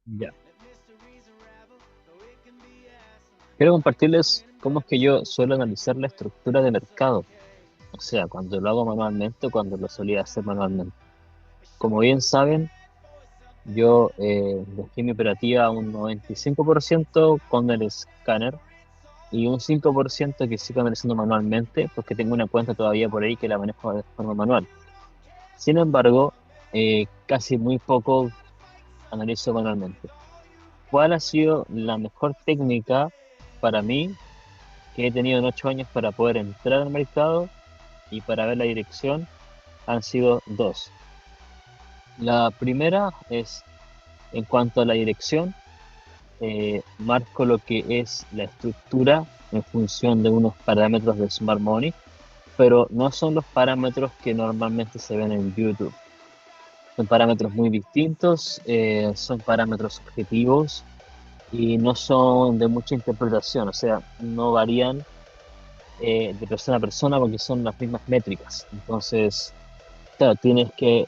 Ya. Quiero compartirles cómo es que yo suelo analizar la estructura de mercado. O sea, cuando lo hago manualmente o cuando lo solía hacer manualmente. Como bien saben, yo dejé mi operativa a un 95% con el escáner y un 5% que sigo analizando manualmente porque tengo una cuenta todavía por ahí que la manejo de forma manual. Sin embargo, casi muy poco analizo manualmente. ¿Cuál ha sido la mejor técnica para mí que he tenido en 8 años para poder entrar al mercado y para ver la dirección? Han sido dos. La primera es en cuanto a la dirección, marco lo que es la estructura en función de unos parámetros de Smart Money, pero no son los parámetros que normalmente se ven en YouTube. Son parámetros muy distintos, son parámetros objetivos y no son de mucha interpretación, o sea, no varían de persona a persona porque son las mismas métricas. Entonces, claro, tienes que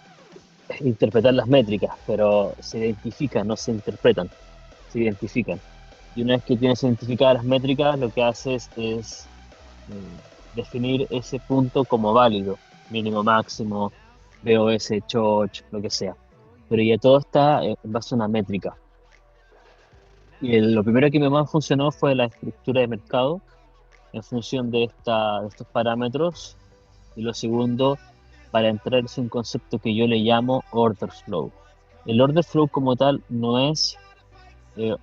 interpretar las métricas, pero se identifican, no se interpretan, se identifican. Y una vez que tienes identificadas las métricas, lo que haces es definir ese punto como válido, mínimo, máximo, BOS, CHOCH, lo que sea. Pero ya todo está en base a una métrica. Y lo primero que me más funcionó fue la estructura de mercado en función de estos parámetros. Y lo segundo, para entrar, es un concepto que yo le llamo order flow. El order flow como tal no es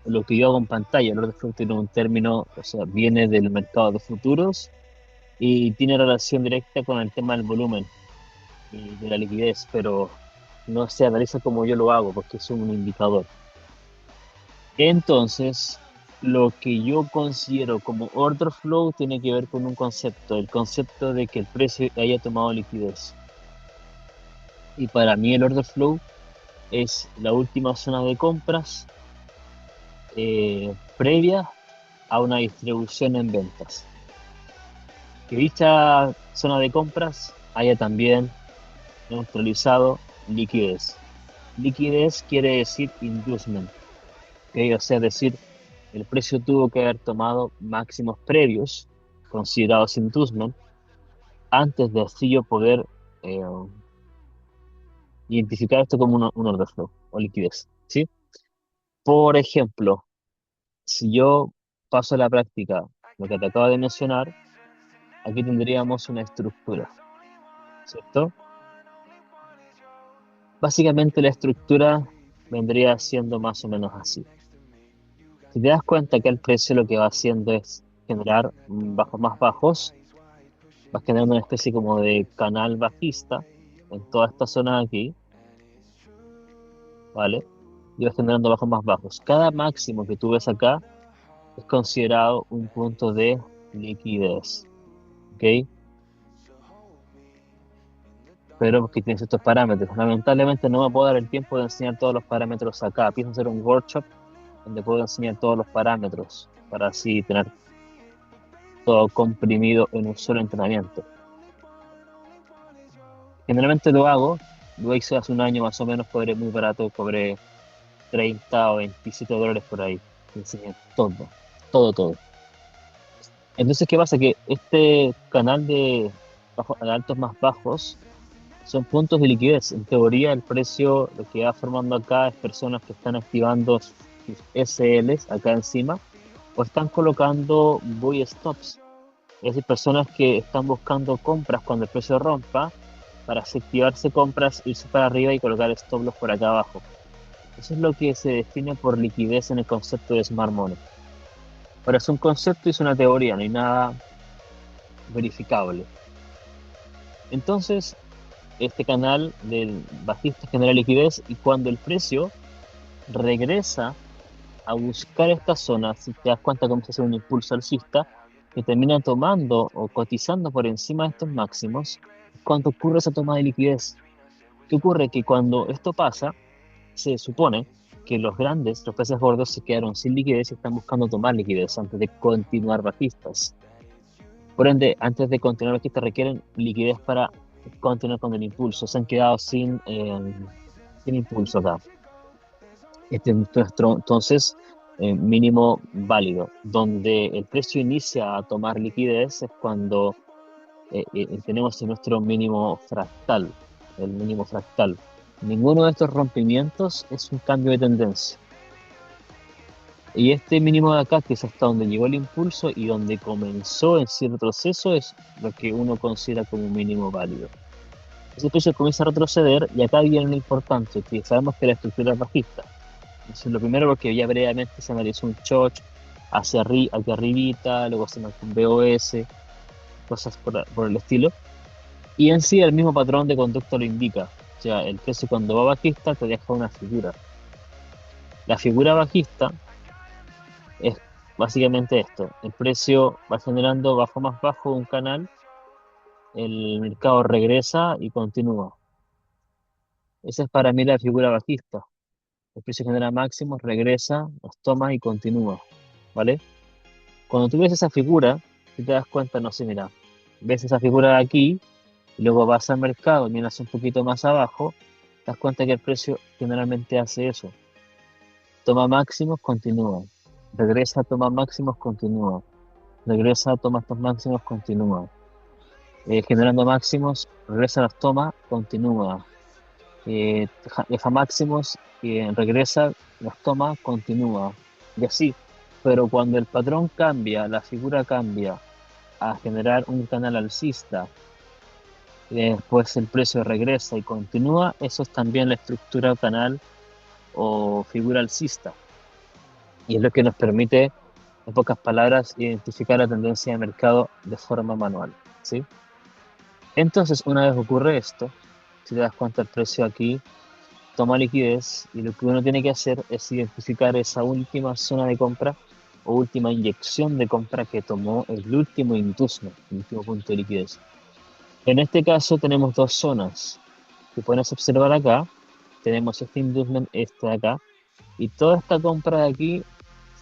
lo que yo hago en pantalla. El order flow tiene un término, o sea, viene del mercado de futuros y tiene relación directa con el tema del volumen y de la liquidez, pero no se analiza como yo lo hago porque es un indicador. Entonces, lo que yo considero como order flow tiene que ver con un concepto, el concepto de que el precio haya tomado liquidez. Y para mí el order flow es la última zona de compras previa a una distribución en ventas. Que dicha zona de compras haya también neutralizado liquidez. Liquidez quiere decir inducement, ¿ok? O sea, es decir, el precio tuvo que haber tomado máximos previos, considerados inducement, antes de así yo poder eh, identificar esto como un order flow o liquidez, ¿sí? Por ejemplo, si yo paso a la práctica lo que te acabo de mencionar, aquí tendríamos una estructura, ¿cierto? Básicamente la estructura vendría siendo más o menos así. Si te das cuenta que el precio lo que va haciendo es generar bajos más bajos, vas generando una especie como de canal bajista en toda esta zona de aquí, ¿vale? Y vas generando bajos más bajos. Cada máximo que tú ves acá es considerado un punto de liquidez, ¿ok? Pero porque tienes estos parámetros. Lamentablemente no me puedo dar el tiempo de enseñar todos los parámetros acá. Pienso hacer un workshop donde puedo enseñar todos los parámetros para así tener todo comprimido en un solo entrenamiento. Generalmente lo hago, lo hice hace un año más o menos, cobré muy barato, cobré 30 o $27 por ahí. Enseñé todo, todo, todo. Entonces, ¿qué pasa? Que este canal de altos más bajos son puntos de liquidez. En teoría, el precio, lo que va formando acá es personas que están activando sus SLs acá encima o están colocando buy stops. Es decir, personas que están buscando compras cuando el precio rompa para así activarse compras, irse para arriba y colocar stop loss por acá abajo. Eso es lo que se define por liquidez en el concepto de Smart Money. Ahora, es un concepto y es una teoría, no hay nada verificable. Entonces, este canal del bajista genera liquidez y cuando el precio regresa a buscar esta zona, si te das cuenta, comienza a hacer un impulso alcista que termina tomando o cotizando por encima de estos máximos, cuando ocurre esa toma de liquidez. ¿Qué ocurre? Que cuando esto pasa, se supone que los grandes, los peces gordos, se quedaron sin liquidez y están buscando tomar liquidez antes de continuar bajistas. Por ende, antes de continuar bajistas requieren liquidez para continuar con el impulso. Se han quedado sin impulso acá. Este es nuestro, entonces, mínimo válido. Donde el precio inicia a tomar liquidez es cuando tenemos nuestro mínimo fractal, el mínimo fractal. Ninguno de estos rompimientos es un cambio de tendencia. Y este mínimo de acá, que es hasta donde llegó el impulso y donde comenzó en sí el retroceso, es lo que uno considera como un mínimo válido. Ese precio comienza a retroceder y acá viene lo importante, que sabemos que la estructura es bajista. Eso es lo primero porque ya previamente se analizó un choch hacia arribita, luego se marcó un BOS, cosas por el estilo. Y en sí el mismo patrón de conducta lo indica. O sea, el precio cuando va bajista te deja una figura. La figura bajista es básicamente esto. El precio va generando bajo más bajo un canal, el mercado regresa y continúa. Esa es para mí la figura bajista. El precio genera máximos, regresa, los toma y continúa. ¿Vale? Cuando tú ves esa figura, si te das cuenta, no sé, mira, ves esa figura de aquí, y luego vas al mercado y miras un poquito más abajo, te das cuenta que el precio generalmente hace eso. Toma máximos, continúa. Regresa, toma máximos, continúa. Regresa, toma estos máximos, continúa. Generando máximos, regresa, los toma, continúa. Deja máximos, regresa, los toma, continúa. Y así. Pero cuando el patrón cambia, la figura cambia a generar un canal alcista, y después el precio regresa y continúa, eso es también la estructura canal o figura alcista. Y es lo que nos permite, en pocas palabras, identificar la tendencia de mercado de forma manual, ¿sí? Entonces, una vez ocurre esto, si te das cuenta, el precio aquí toma liquidez y lo que uno tiene que hacer es identificar esa última zona de compra o última inyección de compra que tomó el último inducement, el último punto de liquidez. En este caso tenemos dos zonas. Si puedes observar acá, tenemos este inducement, este de acá, y toda esta compra de aquí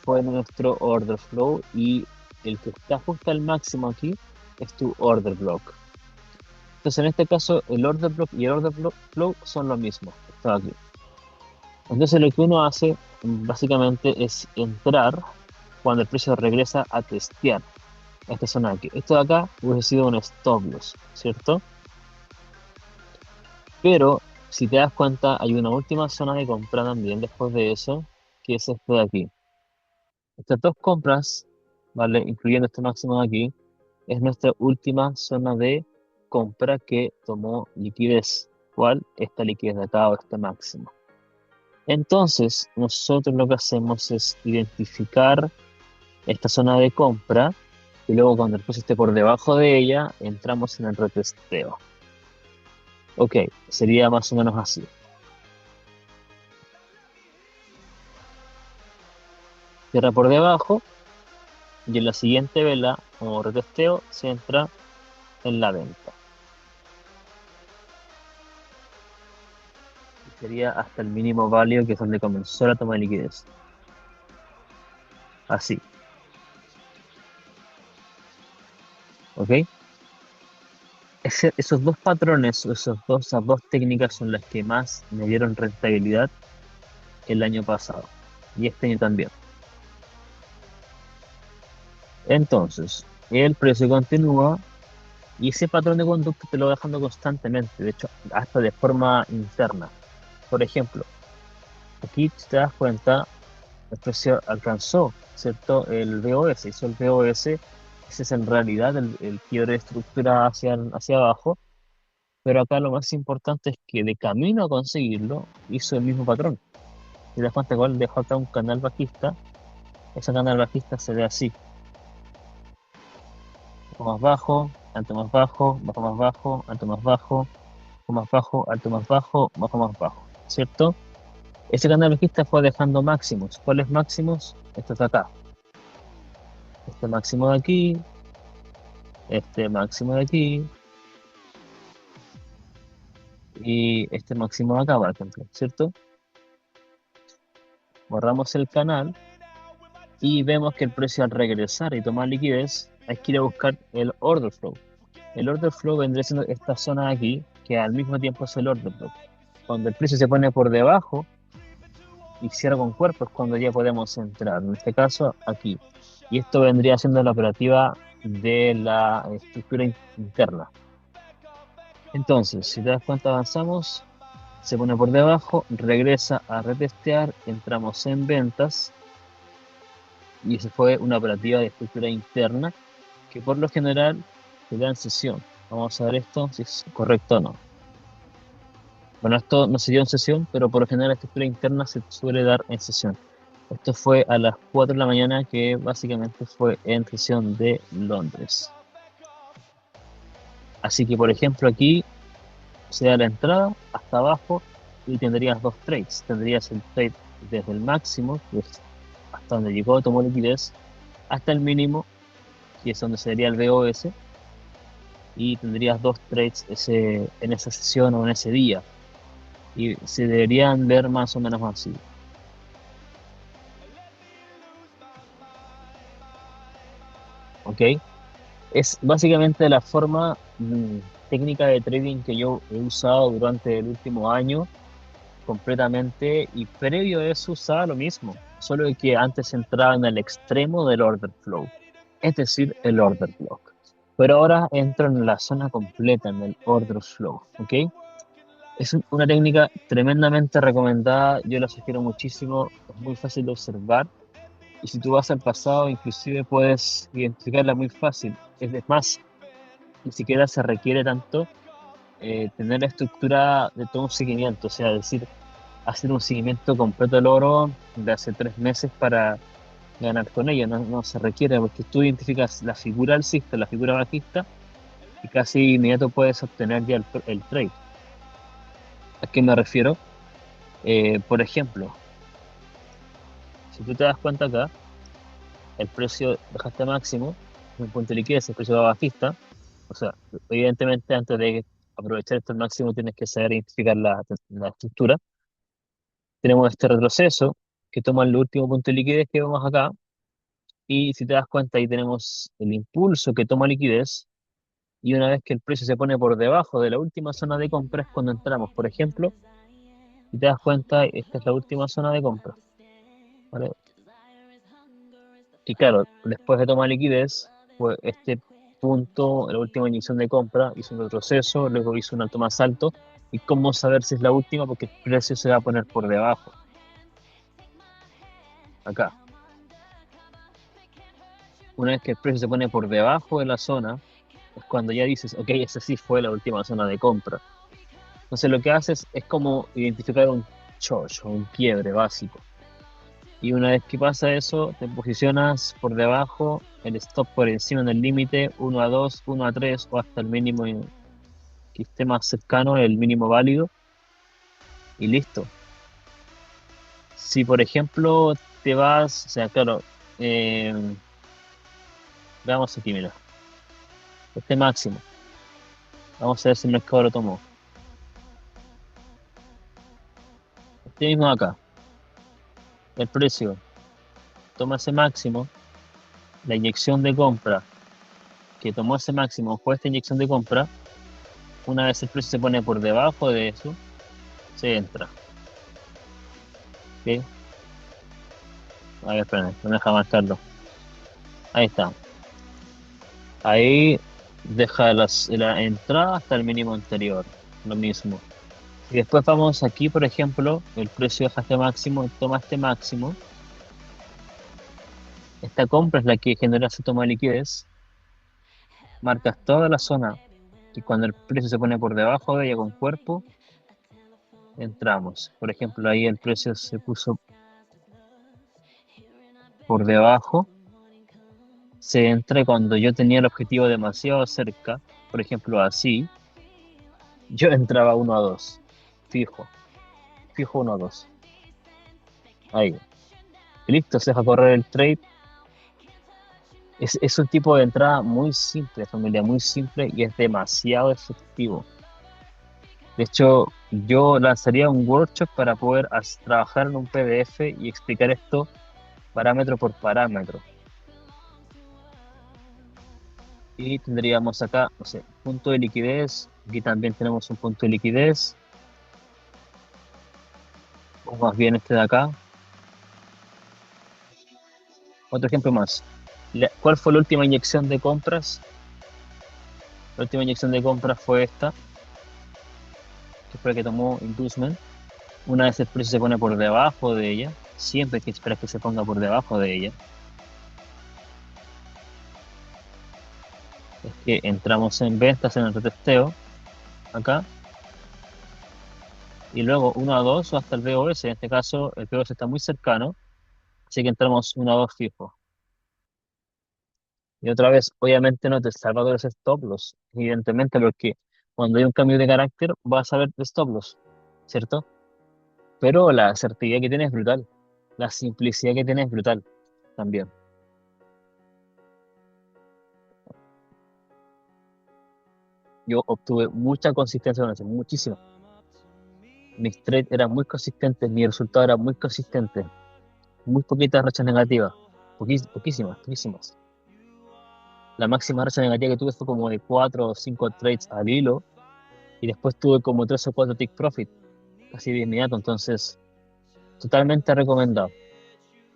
fue nuestro order flow y el que está justo al máximo aquí es tu order block. Entonces en este caso el order block y el flow son lo mismo. Está aquí. Entonces lo que uno hace básicamente es entrar cuando el precio regresa a testear esta zona de aquí. Esto de acá hubiese sido un stop loss, ¿cierto? Pero si te das cuenta hay una última zona de compra también después de eso, que es esto de aquí. Estas dos compras, ¿vale? Incluyendo este máximo de aquí, es nuestra última zona de compra que tomó liquidez. ¿Cuál? Esta liquidez de acá o este máximo. Entonces, nosotros lo que hacemos es identificar esta zona de compra y luego cuando el precio esté por debajo de ella, entramos en el retesteo. Ok, sería más o menos así. Cierra por debajo y en la siguiente vela o retesteo se entra en la venta. Sería hasta el mínimo válido que es donde comenzó la toma de liquidez. Así, ¿ok? Esos dos patrones, esas dos técnicas son las que más me dieron rentabilidad el año pasado y este año también. Entonces, el precio continúa y ese patrón de conducta te lo va dejando constantemente, de hecho, hasta de forma interna. Por ejemplo, aquí si te das cuenta, el precio alcanzó, ¿cierto? El BOS, hizo el BOS, ese es en realidad el quiebre de estructura hacia abajo, pero acá lo más importante es que de camino a conseguirlo, hizo el mismo patrón. Si te das cuenta, igual dejó acá un canal bajista, ese canal bajista se ve así, poco más bajo, alto más bajo, alto más bajo, más bajo, alto más bajo, ¿cierto? Ese canal bajista fue dejando máximos. ¿Cuáles máximos? Estos de acá. Este máximo de aquí, este máximo de aquí y este máximo de acá, por ejemplo, ¿cierto? Borramos el canal y vemos que el precio al regresar y tomar liquidez hay que ir a buscar el order flow. El order flow vendría siendo esta zona de aquí, que al mismo tiempo es el order flow. Cuando el precio se pone por debajo y cierra con cuerpo es cuando ya podemos entrar, en este caso aquí. Y esto vendría siendo la operativa de la estructura interna. Entonces, si te das cuenta, avanzamos, se pone por debajo, regresa a retestear, entramos en ventas y esa fue una operativa de estructura interna que por lo general se da en sesión. Vamos a ver esto, si es correcto o no. Bueno, esto no se dio en sesión, pero por lo general la estructura interna se suele dar en sesión. Esto fue a las 4 de la mañana, que básicamente fue en sesión de Londres. Así que, por ejemplo, aquí se da la entrada hasta abajo y tendrías dos trades. Tendrías el trade desde el máximo, que es hasta donde llegó, tomó liquidez, hasta el mínimo, que es donde sería el BOS, y tendrías dos trades en esa sesión o en ese día. Y se deberían ver más o menos así. ¿Ok? Es básicamente la forma técnica de trading que yo he usado durante el último año completamente, y previo a eso usaba lo mismo, solo que antes entraba en el extremo del order flow, es decir, el order block. Pero ahora entro en la zona completa, en el order flow, ¿ok? Es una técnica tremendamente recomendada, yo la sugiero muchísimo, es muy fácil de observar y si tú vas al pasado inclusive puedes identificarla muy fácil. Es más, ni siquiera se requiere tanto tener la estructura de todo un seguimiento, o sea, decir, hacer un seguimiento completo del oro de hace 3 meses para ganar con ello. No, no se requiere porque tú identificas la figura alcista, la figura bajista y casi inmediato puedes obtener ya el trade. ¿A qué me refiero? Por ejemplo, si tú te das cuenta acá, el precio dejaste máximo, un punto de liquidez, el precio va bajista. O sea, evidentemente antes de aprovechar esto al máximo tienes que saber identificar la estructura. Tenemos este retroceso que toma el último punto de liquidez que vemos acá. Y si te das cuenta, ahí tenemos el impulso que toma liquidez. Y una vez que el precio se pone por debajo de la última zona de compra es cuando entramos. Por ejemplo, si te das cuenta, esta es la última zona de compra, ¿vale? Y claro, después de tomar liquidez, pues este punto, la última inyección de compra, hizo un retroceso, luego hizo un alto más alto. ¿Y cómo saber si es la última? Porque el precio se va a poner por debajo, acá. Una vez que el precio se pone por debajo de la zona, es cuando ya dices, ok, esa sí fue la última zona de compra. Entonces lo que haces es como identificar un chocho, un quiebre básico. Y una vez que pasa eso, te posicionas por debajo, el stop por encima del límite, 1 a 2, 1 a 3 o hasta el mínimo que esté más cercano, el mínimo válido, y listo. Si por ejemplo te vas, o sea, claro, eh, veamos aquí, mira, este máximo, vamos a ver si el mercado lo tomó. Este mismo acá, el precio toma ese máximo, la inyección de compra que tomó ese máximo fue esta inyección de compra. Una vez el precio se pone por debajo de eso, se entra. ¿Ok? A ver, espérame, no me deja marcarlo. Ahí está. Ahí deja la entrada hasta el mínimo anterior. Lo mismo. Y después vamos aquí, por ejemplo, el precio deja este máximo, toma este máximo. Esta compra es la que genera esa toma de liquidez. Marcas toda la zona y cuando el precio se pone por debajo de ella con cuerpo, entramos. Por ejemplo, ahí el precio se puso por debajo, se entra cuando yo tenía el objetivo demasiado cerca, por ejemplo, así, yo entraba 1 a 2, fijo, fijo 1 a 2, ahí. Y listo, se deja correr el trade. Es un tipo de entrada muy simple, familia, muy simple y es demasiado efectivo. De hecho, yo lanzaría un workshop para poder trabajar en un PDF y explicar esto parámetro por parámetro. Y tendríamos acá, no sé, punto de liquidez. Aquí también tenemos un punto de liquidez, o más bien este de acá. Otro ejemplo más. ¿Cuál fue la última inyección de compras? La última inyección de compras fue esta, que fue la que tomó Inducement. Una vez el precio se pone por debajo de ella, siempre hay que esperar que se ponga por debajo de ella, es que entramos en ventas en el retesteo, acá, y luego 1 a 2 o hasta el BOS. En este caso, el BOS está muy cercano, así que entramos 1 a 2 fijo. Y otra vez, obviamente no te salva de los stop loss, evidentemente, porque cuando hay un cambio de carácter vas a ver de stop loss, ¿cierto? Pero la asertividad que tienes es brutal, la simplicidad que tienes es brutal también. Yo obtuve mucha consistencia con eso, muchísima. Mis trades eran muy consistentes, mi resultado era muy consistente, muy poquitas rachas negativas, poquísimas, poquísimas. La máxima racha negativa que tuve fue como de 4 o 5 trades al hilo y después tuve como 3 o 4 tick profit, casi de inmediato, entonces totalmente recomendado.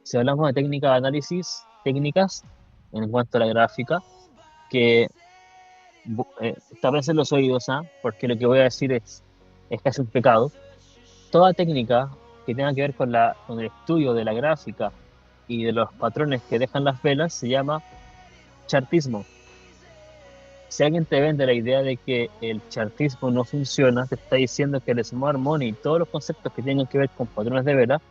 Si hablamos de técnica de análisis, técnicas en cuanto a la gráfica, que tapense los oídos, ¿ah? Porque lo que voy a decir es casi un pecado. Toda técnica que tenga que ver con el estudio de la gráfica y de los patrones que dejan las velas se llama chartismo. Si alguien te vende la idea de que el chartismo no funciona, te está diciendo que el smart money y todos los conceptos que tengan que ver con patrones de vela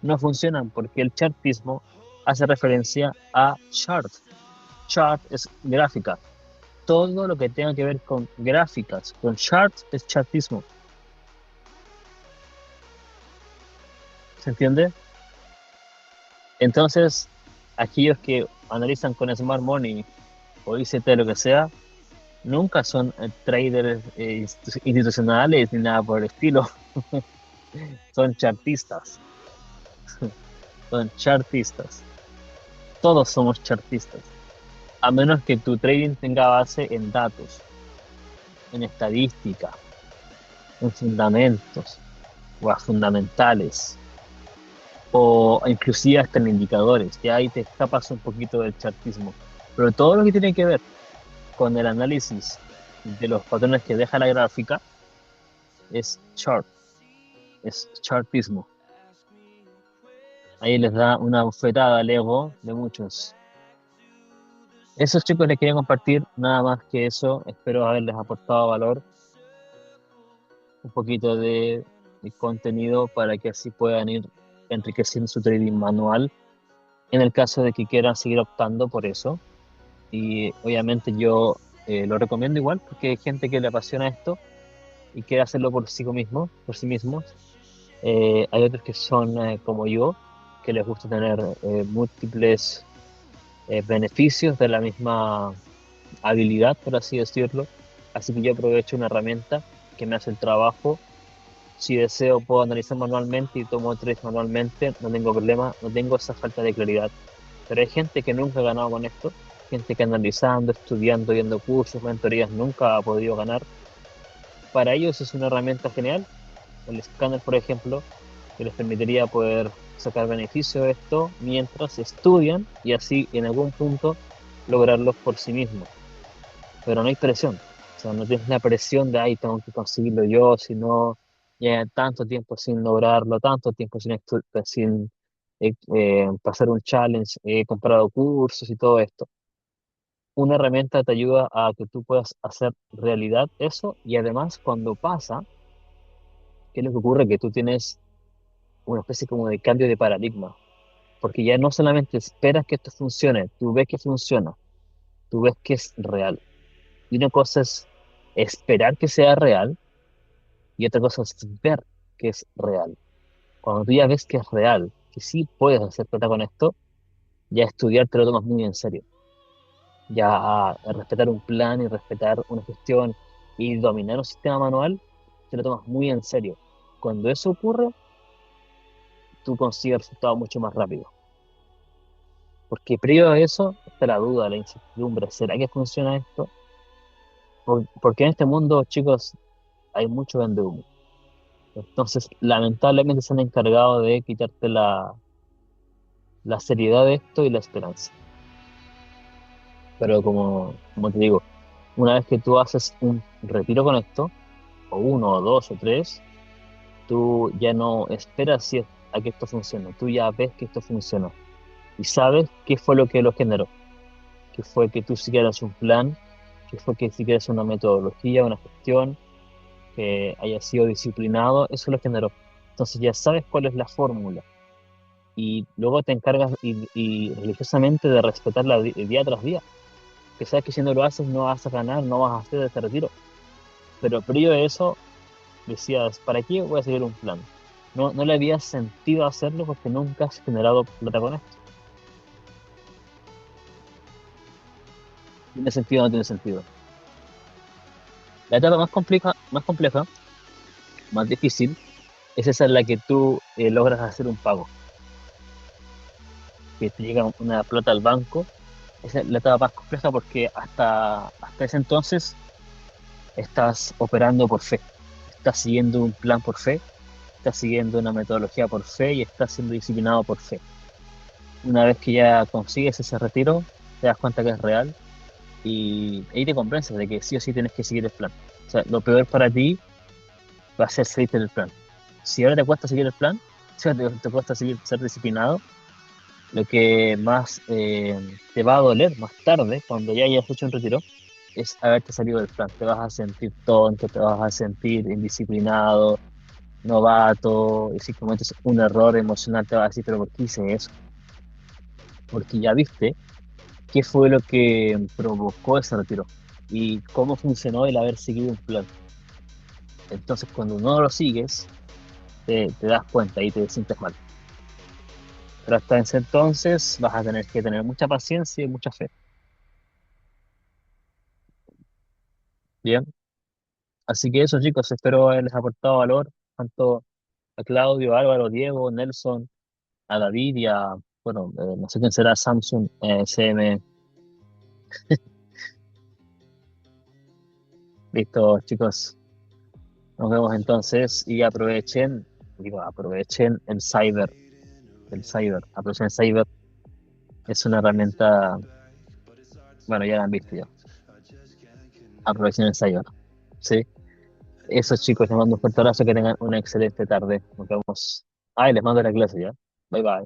no funcionan porque el chartismo hace referencia a chart. Chart es gráfica. Todo lo que tenga que ver con gráficas, con charts, es chartismo. ¿Se entiende? Entonces, aquellos que analizan con Smart Money o ICT, lo que sea, nunca son traders institucionales ni nada por el estilo. Son chartistas. Son chartistas. Todos somos chartistas. A menos que tu trading tenga base en datos, en estadística, en fundamentos o a fundamentales o inclusive hasta en indicadores. Ya ahí te escapas un poquito del chartismo. Pero todo lo que tiene que ver con el análisis de los patrones que deja la gráfica es chart, es chartismo. Ahí les da una bofetada al ego de muchos. Esos chicos les quería compartir nada más que eso. Espero haberles aportado valor, un poquito de contenido para que así puedan ir enriqueciendo su trading manual en el caso de que quieran seguir optando por eso. Y obviamente yo lo recomiendo igual porque hay gente que le apasiona esto y quiere hacerlo por sí mismo, por sí mismos. Hay otros que son como yo, que les gusta tener múltiples beneficios de la misma habilidad, por así decirlo. Así que yo aprovecho una herramienta que me hace el trabajo. Si deseo, puedo analizar manualmente y tomo trades manualmente, no tengo problema, no tengo esa falta de claridad. Pero hay gente que nunca ha ganado con esto, gente que analizando, estudiando, viendo cursos, mentorías, nunca ha podido ganar. Para ellos es una herramienta genial, el escáner, por ejemplo, que les permitiría poder sacar beneficio de esto mientras estudian y así en algún punto lograrlo por sí mismos. Pero no hay presión, o sea, no tienes la presión de, ay, tengo que conseguirlo yo, si no, ya tanto tiempo sin lograrlo, tanto tiempo sin pasar un challenge, he comprado cursos y todo esto. Una herramienta te ayuda a que tú puedas hacer realidad eso y además cuando pasa, ¿qué es lo que ocurre? Que tú tienes una especie como de cambio de paradigma, porque ya no solamente esperas que esto funcione, tú ves que funciona, tú ves que es real. Y una cosa es esperar que sea real y otra cosa es ver que es real. Cuando tú ya ves que es real, que sí puedes hacer plata con esto, ya estudiar te lo tomas muy en serio. Ya a respetar un plan y respetar una gestión y dominar un sistema manual, te lo tomas muy en serio. Cuando eso ocurre, tú consigues resultados mucho más rápido. Porque previo a eso está la duda, la incertidumbre. ¿Será que funciona esto? Porque en este mundo, chicos, hay mucho vende humo. Entonces, lamentablemente se han encargado de quitarte la seriedad de esto y la esperanza. Pero como te digo, una vez que tú haces un retiro con esto, o uno, o dos, o tres, tú ya no esperas a que esto funcione, tú ya ves que esto funciona y sabes qué fue lo que lo generó, que fue que tú siguieras un plan, que fue que siguieras una metodología, una gestión, que haya sido disciplinado, eso lo generó. Entonces ya sabes cuál es la fórmula y luego te encargas y religiosamente de respetarla día tras día, que sabes que si no lo haces no vas a ganar, no vas a hacer ese retiro. Pero previo a eso decías, ¿para qué voy a seguir un plan? No, no le había sentido hacerlo porque nunca has generado plata con esto. ¿Tiene sentido o no tiene sentido? La etapa más compleja, más difícil, es esa en la que tú logras hacer un pago, que te llega una plata al banco. Esa es la etapa más compleja porque hasta ese entonces estás operando por fe, estás siguiendo un plan por fe, estás siguiendo una metodología por fe y estás siendo disciplinado por fe. Una vez que ya consigues ese retiro, te das cuenta que es real y ahí te convences de que sí o sí tienes que seguir el plan. O sea, lo peor para ti va a ser seguir el plan. Si ahora te cuesta seguir el plan, si ahora te cuesta seguir, ser disciplinado, lo que más te va a doler más tarde, cuando ya hayas hecho un retiro, es haberte salido del plan. Te vas a sentir tonto, te vas a sentir indisciplinado, novato, y si cometes un error emocional te vas a decir, pero ¿por qué hice eso? Porque ya viste qué fue lo que provocó ese retiro y cómo funcionó el haber seguido un plan. Entonces, cuando no lo sigues, te das cuenta y te sientes mal. Pero hasta ese entonces vas a tener que tener mucha paciencia y mucha fe. Bien, así que eso, chicos, espero haberles aportado valor tanto a Claudio, Álvaro, Diego, Nelson, a David y a, bueno, no sé quién será, Samsung, CM. Listo, chicos, nos vemos entonces y aprovechen, digo, aprovechen aprovechen el cyber, es una herramienta, bueno, ya la han visto ya, aprovechen el cyber, ¿sí? Eso, chicos, les mando un fuerte abrazo, que tengan una excelente tarde, nos vemos. Ay, les mando la clase ya, bye bye.